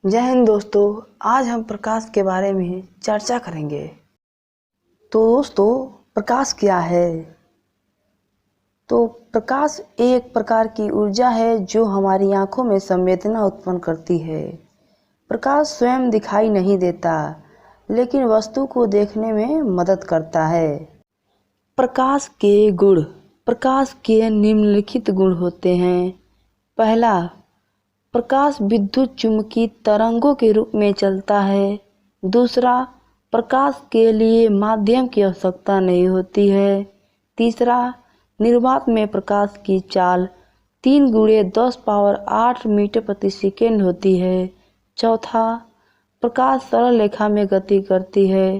जय हिंद दोस्तों। आज हम प्रकाश के बारे में चर्चा करेंगे। तो दोस्तों, प्रकाश क्या है? तो प्रकाश एक प्रकार की ऊर्जा है जो हमारी आंखों में संवेदना उत्पन्न करती है। प्रकाश स्वयं दिखाई नहीं देता, लेकिन वस्तु को देखने में मदद करता है। प्रकाश के गुण। प्रकाश के निम्नलिखित गुण होते हैं। पहला, प्रकाश विद्युत चुम्बकीय तरंगों के रूप में चलता है। दूसरा, प्रकाश के लिए माध्यम की आवश्यकता नहीं होती है। तीसरा, निर्वात में प्रकाश की चाल 3×10⁸ मीटर प्रति सेकेंड होती है। चौथा, प्रकाश सरल रेखा में गति करती है।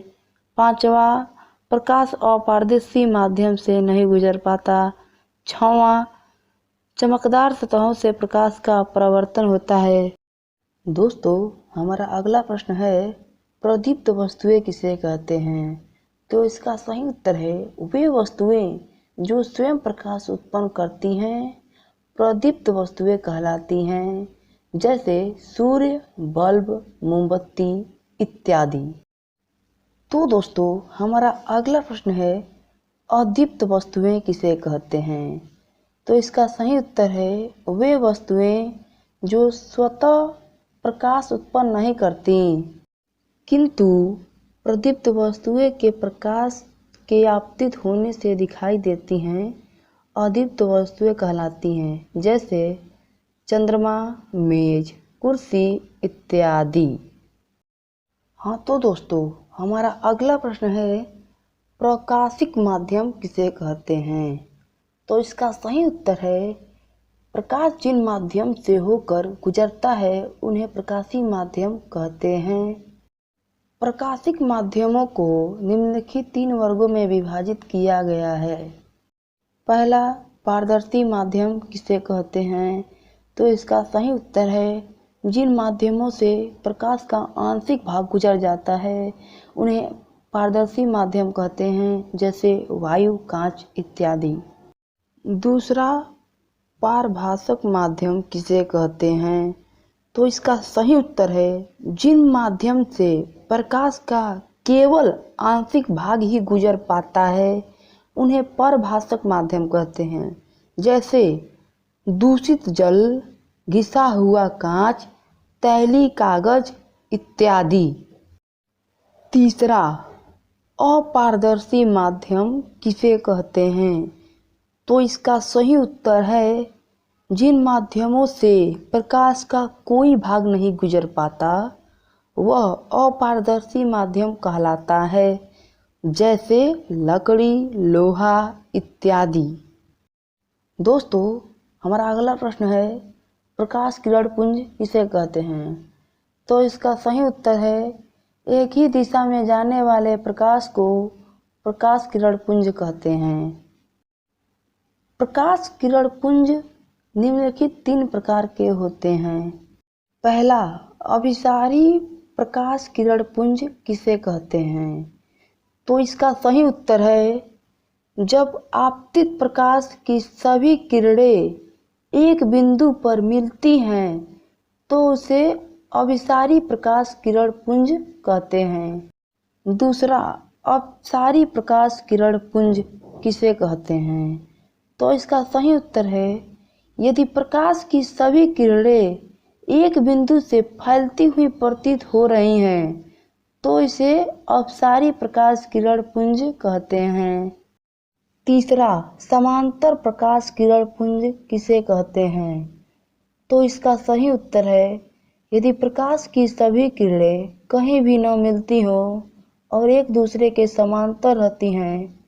पांचवा, प्रकाश अपारदर्शी माध्यम से नहीं गुजर पाता। छठवां, चमकदार सतहों से प्रकाश का परावर्तन होता है। दोस्तों, हमारा अगला प्रश्न है, प्रदीप्त वस्तुएं किसे कहते हैं? तो इसका सही उत्तर है, वे वस्तुएं जो स्वयं प्रकाश उत्पन्न करती हैं प्रदीप्त वस्तुएं कहलाती हैं, जैसे सूर्य, बल्ब, मोमबत्ती इत्यादि। तो दोस्तों, हमारा अगला प्रश्न है, अदीप्त वस्तुएं किसे कहते हैं? तो इसका सही उत्तर है, वे वस्तुएं जो स्वतः प्रकाश उत्पन्न नहीं करती, किंतु प्रदीप्त वस्तुएं के प्रकाश के आपतित होने से दिखाई देती हैं, अदीप्त वस्तुएं कहलाती हैं, जैसे चंद्रमा, मेज, कुर्सी इत्यादि। हाँ तो दोस्तों, हमारा अगला प्रश्न है, प्रकाशिक माध्यम किसे कहते हैं? तो इसका सही उत्तर है, प्रकाश जिन माध्यम से होकर गुजरता है उन्हें प्रकाशीय माध्यम कहते हैं। प्रकाशिक माध्यमों को निम्नलिखित 3 वर्गों में विभाजित किया गया है। पहला, पारदर्शी माध्यम किसे कहते हैं? तो इसका सही उत्तर है, जिन माध्यमों से प्रकाश का आंशिक भाग गुजर जाता है उन्हें पारदर्शी माध्यम कहते हैं, जैसे वायु, कांच इत्यादि। दूसरा, पारभासक माध्यम किसे कहते हैं? तो इसका सही उत्तर है, जिन माध्यम से प्रकाश का केवल आंशिक भाग ही गुजर पाता है उन्हें परभासक माध्यम कहते हैं, जैसे दूषित जल, घिसा हुआ कांच, तैलीय कागज इत्यादि। तीसरा, अपारदर्शी माध्यम किसे कहते हैं? तो इसका सही उत्तर है, जिन माध्यमों से प्रकाश का कोई भाग नहीं गुजर पाता वह अपारदर्शी माध्यम कहलाता है, जैसे लकड़ी, लोहा इत्यादि। दोस्तों, हमारा अगला प्रश्न है, प्रकाश किरण पुंज किसे कहते हैं? तो इसका सही उत्तर है, एक ही दिशा में जाने वाले प्रकाश को प्रकाश किरण पुंज कहते हैं। प्रकाश किरण पुंज निम्नलिखित 3 प्रकार के होते हैं। पहला, अभिसारी प्रकाश किरण पुंज किसे कहते हैं? तो इसका सही उत्तर है, जब आपतित प्रकाश की सभी किरणें एक बिंदु पर मिलती हैं तो उसे अभिसारी प्रकाश किरण पुंज कहते हैं। दूसरा, अपसारी प्रकाश किरण पुंज किसे कहते हैं? तो इसका सही उत्तर है, यदि प्रकाश की सभी किरणें एक बिंदु से फैलती हुई प्रतीत हो रही हैं तो इसे अपसारी प्रकाश किरण पुंज कहते हैं। तीसरा, समांतर प्रकाश किरण पुंज किसे कहते हैं? तो इसका सही उत्तर है, यदि प्रकाश की सभी किरणें कहीं भी न मिलती हो और एक दूसरे के समांतर रहती हैं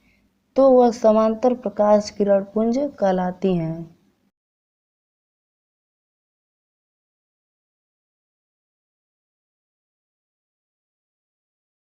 तो वह समांतर प्रकाश किरण पुंज कहलाती हैं।